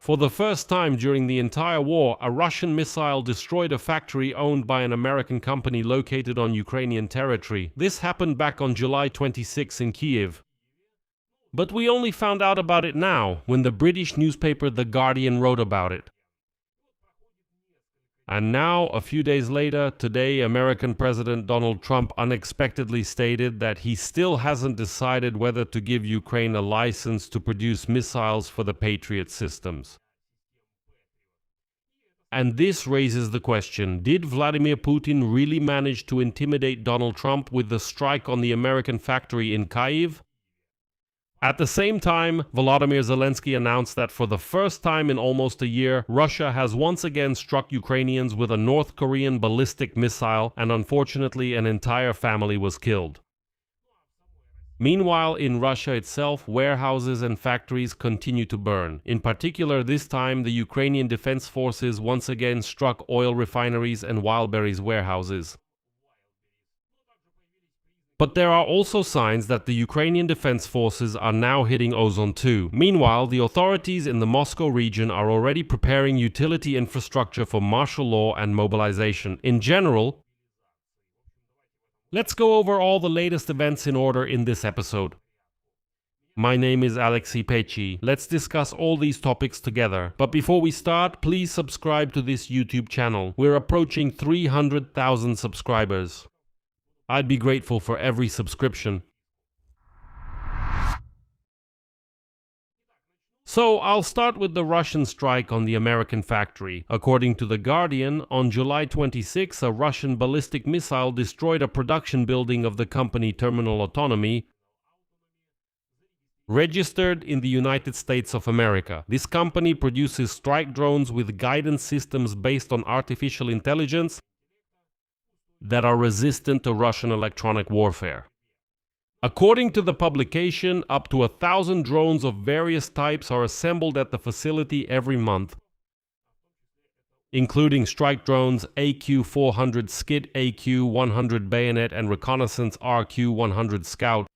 For the first time during the entire war, a Russian missile destroyed a factory owned by an American company located on Ukrainian territory. This happened back on July 26 in Kyiv. But we only found out about it now, when the British newspaper The Guardian wrote about it. And now, a few days later, today, American President Donald Trump unexpectedly stated that he still hasn't decided whether to give Ukraine a license to produce missiles for the Patriot systems. And this raises the question, did Vladimir Putin really manage to intimidate Donald Trump with the strike on the American factory in Kyiv? At the same time, Volodymyr Zelensky announced that for the first time in almost a year, Russia has once again struck Ukrainians with a North Korean ballistic missile, and unfortunately an entire family was killed. Meanwhile, in Russia itself, warehouses and factories continue to burn. In particular, this time, the Ukrainian Defense Forces once again struck oil refineries and Wildberries warehouses. But there are also signs that the Ukrainian Defense Forces are now hitting ozone too. Meanwhile, the authorities in the Moscow region are already preparing utility infrastructure for martial law and mobilization. In general, let's go over all the latest events in order in this episode. My name is Alexei Pechi. Let's discuss all these topics together. But before we start, please subscribe to this YouTube channel. We're approaching 300,000 subscribers. I'd be grateful for every subscription. So, I'll start with the Russian strike on the American factory. According to The Guardian, on July 26, a Russian ballistic missile destroyed a production building of the company Terminal Autonomy, registered in the United States of America. This company produces strike drones with guidance systems based on artificial intelligence that are resistant to Russian electronic warfare. According to the publication, up to 1,000 drones of various types are assembled at the facility every month, including strike drones AQ-400 Skit, AQ-100 Bayonet, and reconnaissance RQ-100 Scout.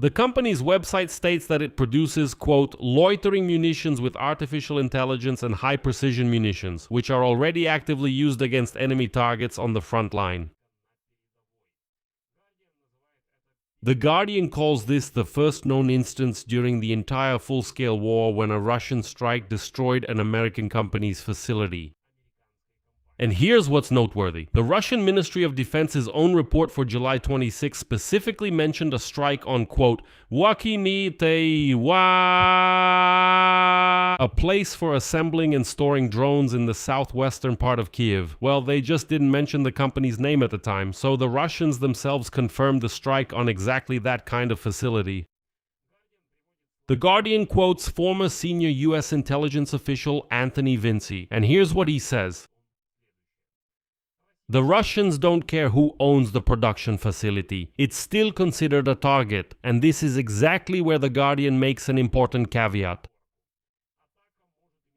The company's website states that it produces, quote, loitering munitions with artificial intelligence and high-precision munitions, which are already actively used against enemy targets on the front line. The Guardian calls this the first known instance during the entire full-scale war when a Russian strike destroyed an American company's facility. And here's what's noteworthy. The Russian Ministry of Defense's own report for July 26 specifically mentioned a strike on, quote, a place for assembling and storing drones in the southwestern part of Kyiv. Well, they just didn't mention the company's name at the time, so the Russians themselves confirmed the strike on exactly that kind of facility. The Guardian quotes former senior U.S. intelligence official Anthony Vinci, and here's what he says. The Russians don't care who owns the production facility. It's still considered a target, and this is exactly where The Guardian makes an important caveat.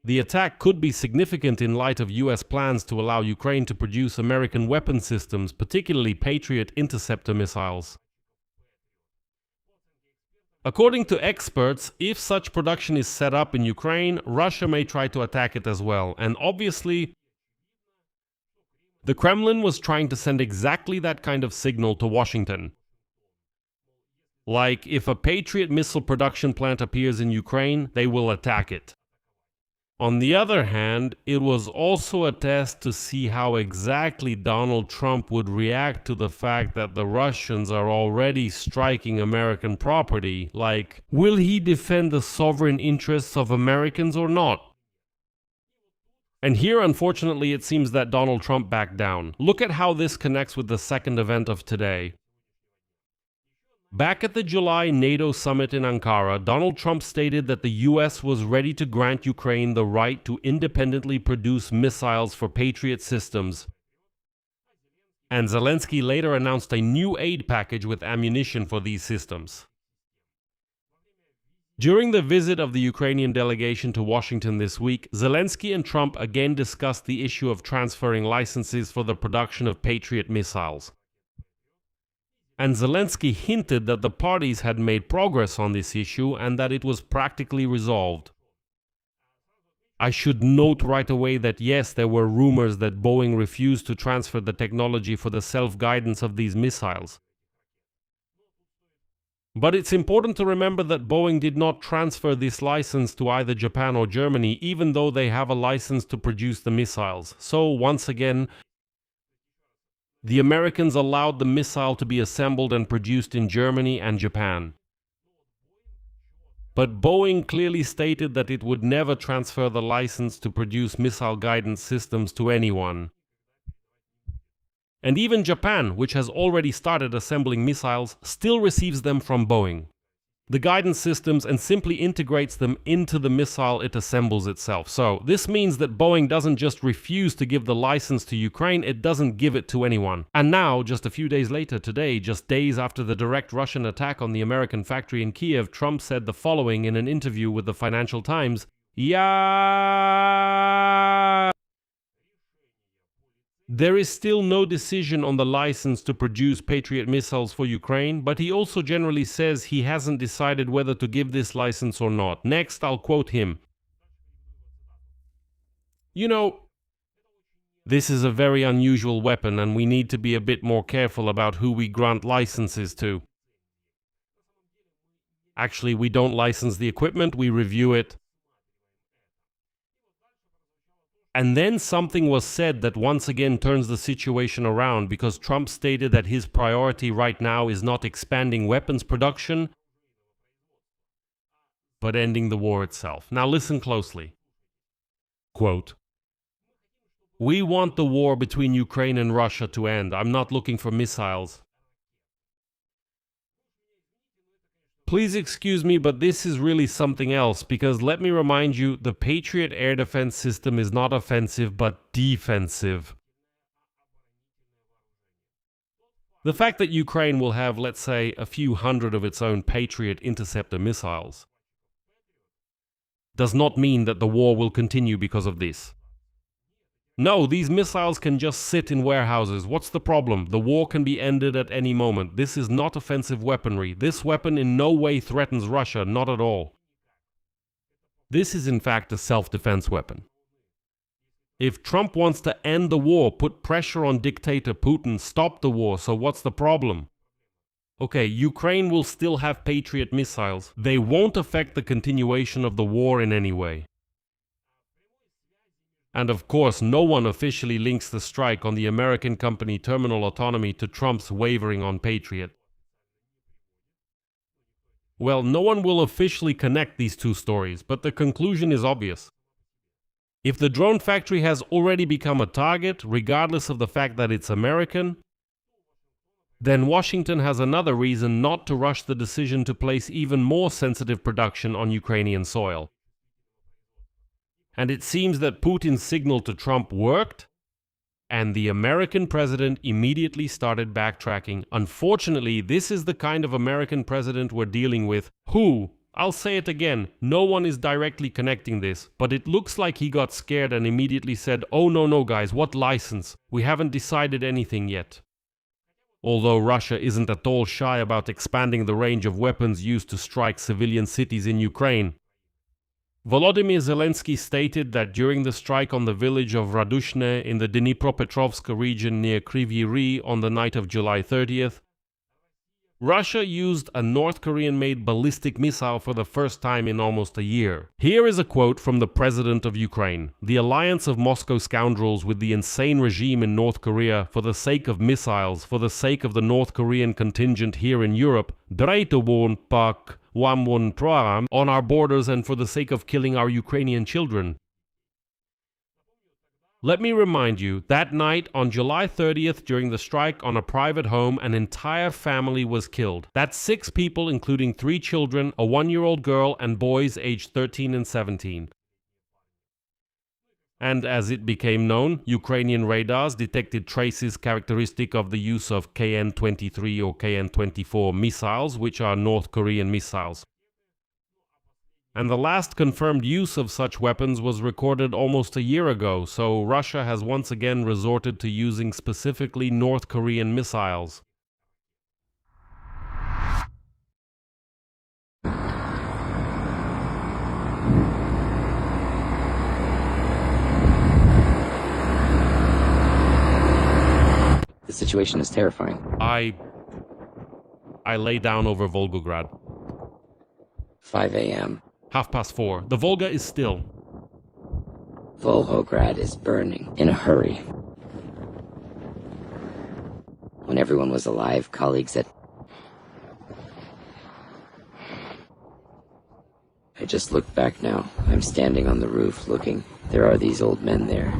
The attack could be significant in light of US plans to allow Ukraine to produce American weapon systems, particularly Patriot interceptor missiles. According to experts, if such production is set up in Ukraine, Russia may try to attack it as well, and obviously, the Kremlin was trying to send exactly that kind of signal to Washington. Like, if a Patriot missile production plant appears in Ukraine, they will attack it. On the other hand, it was also a test to see how exactly Donald Trump would react to the fact that the Russians are already striking American property. Like, will he defend the sovereign interests of Americans or not? And here, unfortunately, it seems that Donald Trump backed down. Look at how this connects with the second event of today. Back at the July NATO summit in Ankara, Donald Trump stated that the US was ready to grant Ukraine the right to independently produce missiles for Patriot systems. And Zelensky later announced a new aid package with ammunition for these systems. During the visit of the Ukrainian delegation to Washington this week, Zelensky and Trump again discussed the issue of transferring licenses for the production of Patriot missiles. And Zelensky hinted that the parties had made progress on this issue and that it was practically resolved. I should note right away that yes, there were rumors that Boeing refused to transfer the technology for the self-guidance of these missiles. But it's important to remember that Boeing did not transfer this license to either Japan or Germany, even though they have a license to produce the missiles. So, once again, the Americans allowed the missile to be assembled and produced in Germany and Japan. But Boeing clearly stated that it would never transfer the license to produce missile guidance systems to anyone. And even Japan, which has already started assembling missiles, still receives them from Boeing, the guidance systems, and simply integrates them into the missile it assembles itself. So this means that Boeing doesn't just refuse to give the license to Ukraine, it doesn't give it to anyone. And now, just a few days later, today, just days after the direct Russian attack on the American factory in Kyiv, Trump said the following in an interview with the Financial Times: There is still no decision on the license to produce Patriot missiles for Ukraine, but he also generally says he hasn't decided whether to give this license or not. Next, I'll quote him. This is a very unusual weapon and we need to be a bit more careful about who we grant licenses to. Actually, we don't license the equipment, we review it. And then something was said that once again turns the situation around, because Trump stated that his priority right now is not expanding weapons production, but ending the war itself. Now listen closely. Quote, "We want the war between Ukraine and Russia to end. I'm not looking for missiles. Please excuse me, but this is really something else, because let me remind you, the Patriot air defense system is not offensive but defensive. The fact that Ukraine will have, let's say, a few hundred of its own Patriot interceptor missiles does not mean that the war will continue because of this. No, these missiles can just sit in warehouses. What's the problem? The war can be ended at any moment. This is not offensive weaponry. This weapon in no way threatens Russia, not at all. This is in fact a self-defense weapon. If Trump wants to end the war, put pressure on dictator Putin, stop the war, so what's the problem? Okay, Ukraine will still have Patriot missiles. They won't affect the continuation of the war in any way. And of course, no one officially links the strike on the American company Terminal Autonomy to Trump's wavering on Patriot. Well, no one will officially connect these two stories, but the conclusion is obvious. If the drone factory has already become a target, regardless of the fact that it's American, then Washington has another reason not to rush the decision to place even more sensitive production on Ukrainian soil. And it seems that Putin's signal to Trump worked, and the American president immediately started backtracking. Unfortunately, this is the kind of American president we're dealing with, who, I'll say it again, no one is directly connecting this, but it looks like he got scared and immediately said, "Oh no guys, what license? We haven't decided anything yet." Although Russia isn't at all shy about expanding the range of weapons used to strike civilian cities in Ukraine. Volodymyr Zelensky stated that during the strike on the village of Radushne in the Dnipropetrovsk region near Kryvyi Rih on the night of July 30th, Russia used a North Korean-made ballistic missile for the first time in almost a year. Here is a quote from the president of Ukraine: "The alliance of Moscow scoundrels with the insane regime in North Korea, for the sake of missiles, for the sake of the North Korean contingent here in Europe, on our borders, and for the sake of killing our Ukrainian children." Let me remind you, that night on July 30th, during the strike on a private home, an entire family was killed. That's 6 people, including 3 children, a 1-year-old girl, and boys aged 13 and 17. And as it became known, Ukrainian radars detected traces characteristic of the use of KN-23 or KN-24 missiles, which are North Korean missiles. And the last confirmed use of such weapons was recorded almost a year ago, so Russia has once again resorted to using specifically North Korean missiles. The situation is terrifying. I lay down over Volgograd. 5 a.m. 4:30. The Volga is still. Volgograd is burning in a hurry. When everyone was alive, colleagues at... I just look back now. I'm standing on the roof looking. There are these old men there.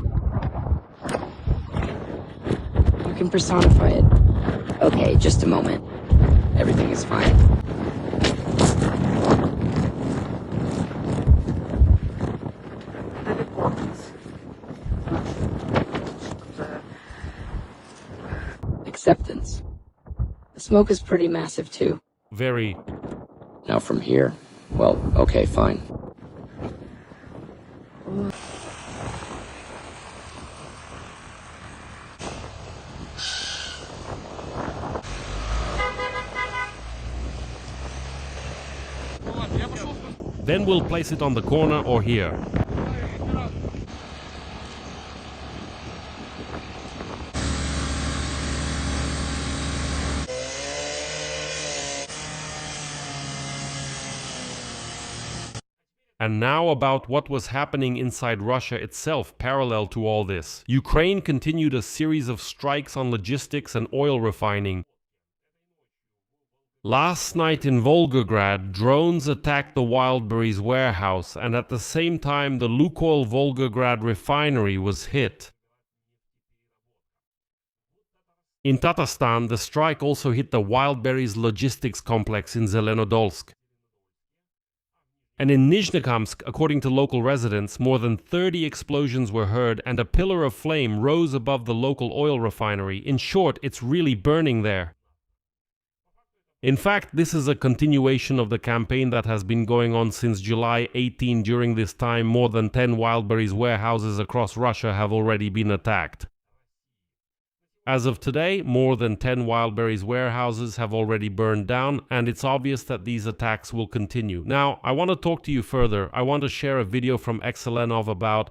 You can personify it. Okay, just a moment. Everything is fine. Acceptance. The smoke is pretty massive too. Very. Now from here, well, okay, fine. Then we'll place it on the corner or here. And now about what was happening inside Russia itself parallel to all this. Ukraine continued a series of strikes on logistics and oil refining. Last night in Volgograd, drones attacked the Wildberries warehouse, and at the same time the Lukoil Volgograd refinery was hit. In Tatarstan, the strike also hit the Wildberries logistics complex in Zelenodolsk. And in Nizhnekamsk, according to local residents, more than 30 explosions were heard and a pillar of flame rose above the local oil refinery. In short, it's really burning there. In fact, this is a continuation of the campaign that has been going on since July 18. During this time, more than 10 Wildberries warehouses across Russia have already been attacked. As of today, more than 10 Wildberries warehouses have already burned down, and it's obvious that these attacks will continue. Now, I want to talk to you further. I want to share a video from Escalations about,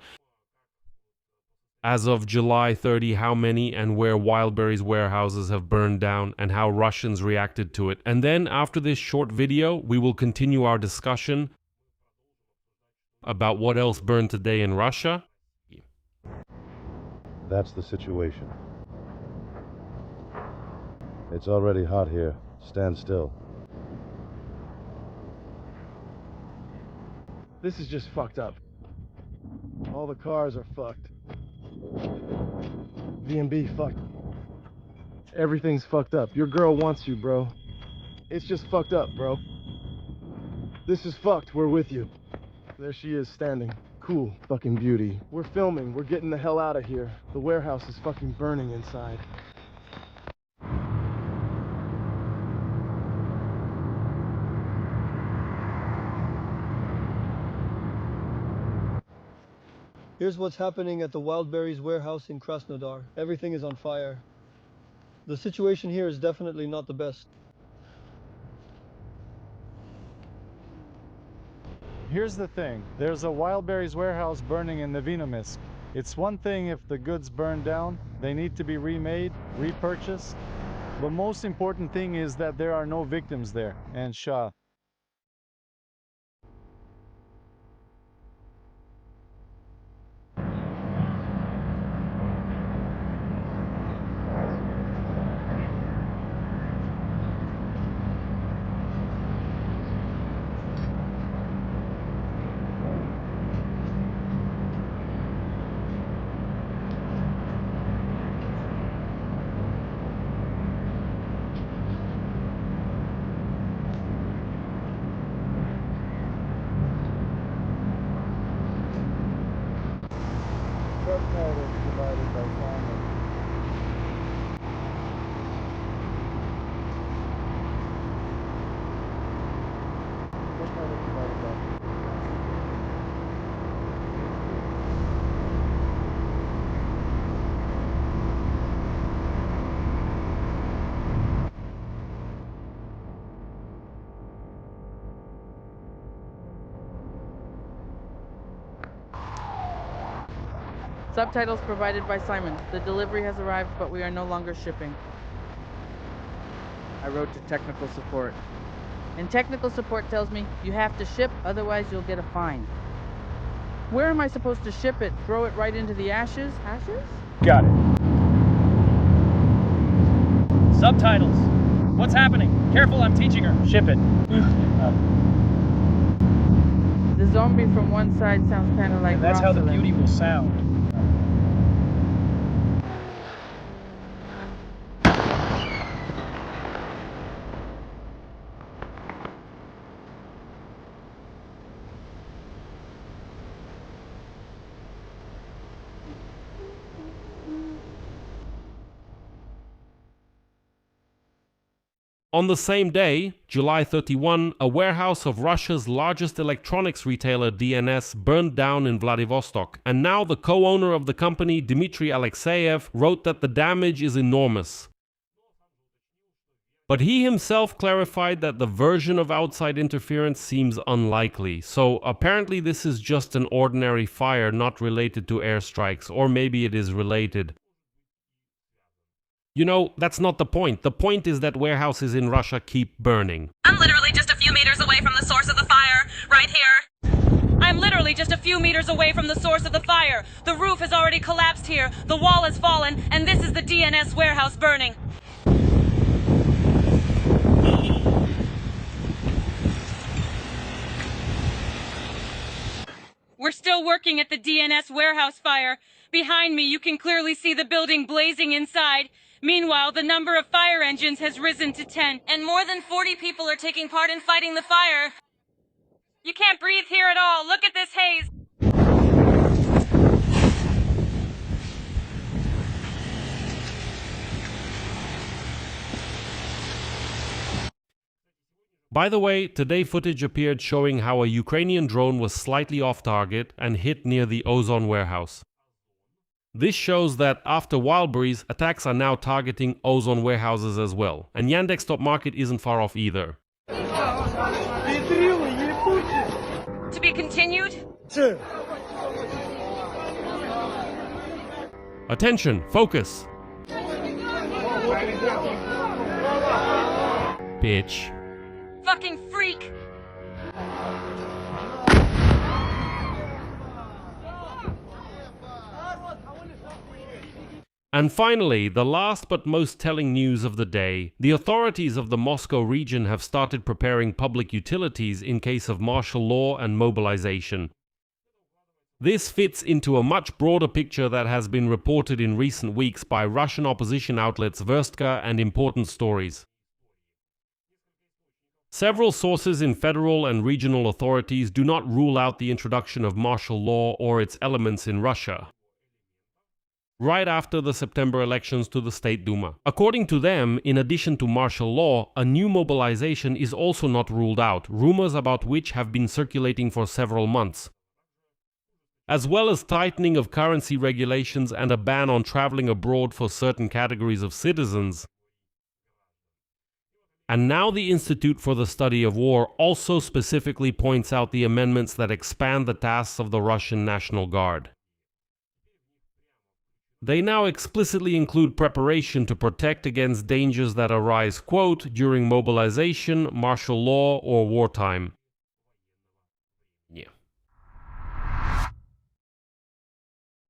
as of July 30, how many and where Wildberries warehouses have burned down and how Russians reacted to it. And then, after this short video, we will continue our discussion about what else burned today in Russia. That's the situation. It's already hot here. Stand still. This is just fucked up. All the cars are fucked. V&B fucked. Everything's fucked up. Your girl wants you, bro. It's just fucked up, bro. This is fucked. We're with you. There she is standing. Cool fucking beauty. We're filming. We're getting the hell out of here. The warehouse is fucking burning inside. Here's what's happening at the Wildberries warehouse in Krasnodar. Everything is on fire. The situation here is definitely not the best. Here's the thing. There's a Wildberries warehouse burning in Novinomysk. It's one thing if the goods burn down, they need to be remade, repurchased. The most important thing is that there are no victims there. And Shah. Subtitles provided by Simon. Subtitles provided by Subtitles provided by Simon. The delivery has arrived, but we are no longer shipping. I wrote to technical support. And technical support tells me you have to ship, otherwise you'll get a fine. Where am I supposed to ship it? Throw it right into the ashes? Ashes? Got it. Subtitles. What's happening? Careful, I'm teaching her. Ship it. The zombie from one side sounds kind of like And that's how the Rosalind. beauty will sound. On the same day, July 31, a warehouse of Russia's largest electronics retailer DNS burned down in Vladivostok, and now the co-owner of the company, Dmitry Alexeyev, wrote that the damage is enormous. But he himself clarified that the version of outside interference seems unlikely, so apparently this is just an ordinary fire not related to airstrikes, or maybe it is related. You know, that's not the point. The point is that warehouses in Russia keep burning. I'm literally just a few meters away from the source of the fire, right here. I'm literally just a few meters away from the source of the fire. The roof has already collapsed here, the wall has fallen, and this is the DNS warehouse burning. We're still working at the DNS warehouse fire. Behind me, you can clearly see the building blazing inside. Meanwhile, the number of fire engines has risen to 10, and more than 40 people are taking part in fighting the fire. You can't breathe here at all. Look at this haze. By the way, today footage appeared showing how a Ukrainian drone was slightly off target and hit near the ozone warehouse. This shows that after Wildberries, attacks are now targeting ozone warehouses as well, and Yandex Top Market isn't far off either. To be continued? Attention, focus! Bitch. Fucking freak! And finally, the last but most telling news of the day, the authorities of the Moscow region have started preparing public utilities in case of martial law and mobilization. This fits into a much broader picture that has been reported in recent weeks by Russian opposition outlets Verstka and Important Stories. Several sources in federal and regional authorities do not rule out the introduction of martial law or its elements in Russia right after the September elections to the State Duma. According to them, in addition to martial law, a new mobilization is also not ruled out, rumors about which have been circulating for several months, as well as tightening of currency regulations and a ban on traveling abroad for certain categories of citizens. And now the Institute for the Study of War also specifically points out the amendments that expand the tasks of the Russian National Guard. They now explicitly include preparation to protect against dangers that arise, quote, during mobilization, martial law, or wartime. Yeah.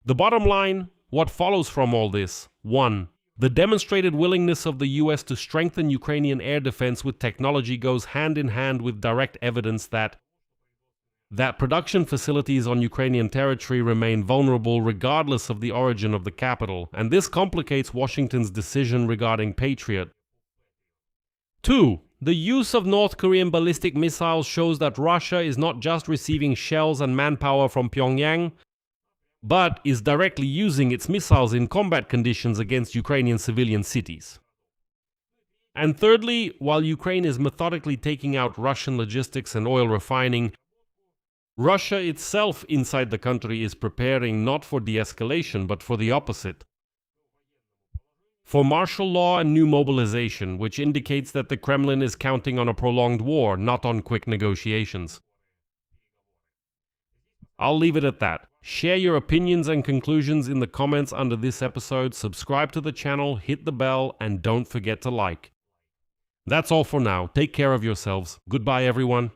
The bottom line, what follows from all this? 1. The demonstrated willingness of the US to strengthen Ukrainian air defense with technology goes hand in hand with direct evidence that production facilities on Ukrainian territory remain vulnerable regardless of the origin of the capital, and this complicates Washington's decision regarding Patriot. 2. The use of North Korean ballistic missiles shows that Russia is not just receiving shells and manpower from Pyongyang, but is directly using its missiles in combat conditions against Ukrainian civilian cities. And thirdly, while Ukraine is methodically taking out Russian logistics and oil refining, Russia itself inside the country is preparing not for de-escalation, but for the opposite. For martial law and new mobilization, which indicates that the Kremlin is counting on a prolonged war, not on quick negotiations. I'll leave it at that. Share your opinions and conclusions in the comments under this episode, subscribe to the channel, hit the bell, and don't forget to like. That's all for now. Take care of yourselves. Goodbye, everyone.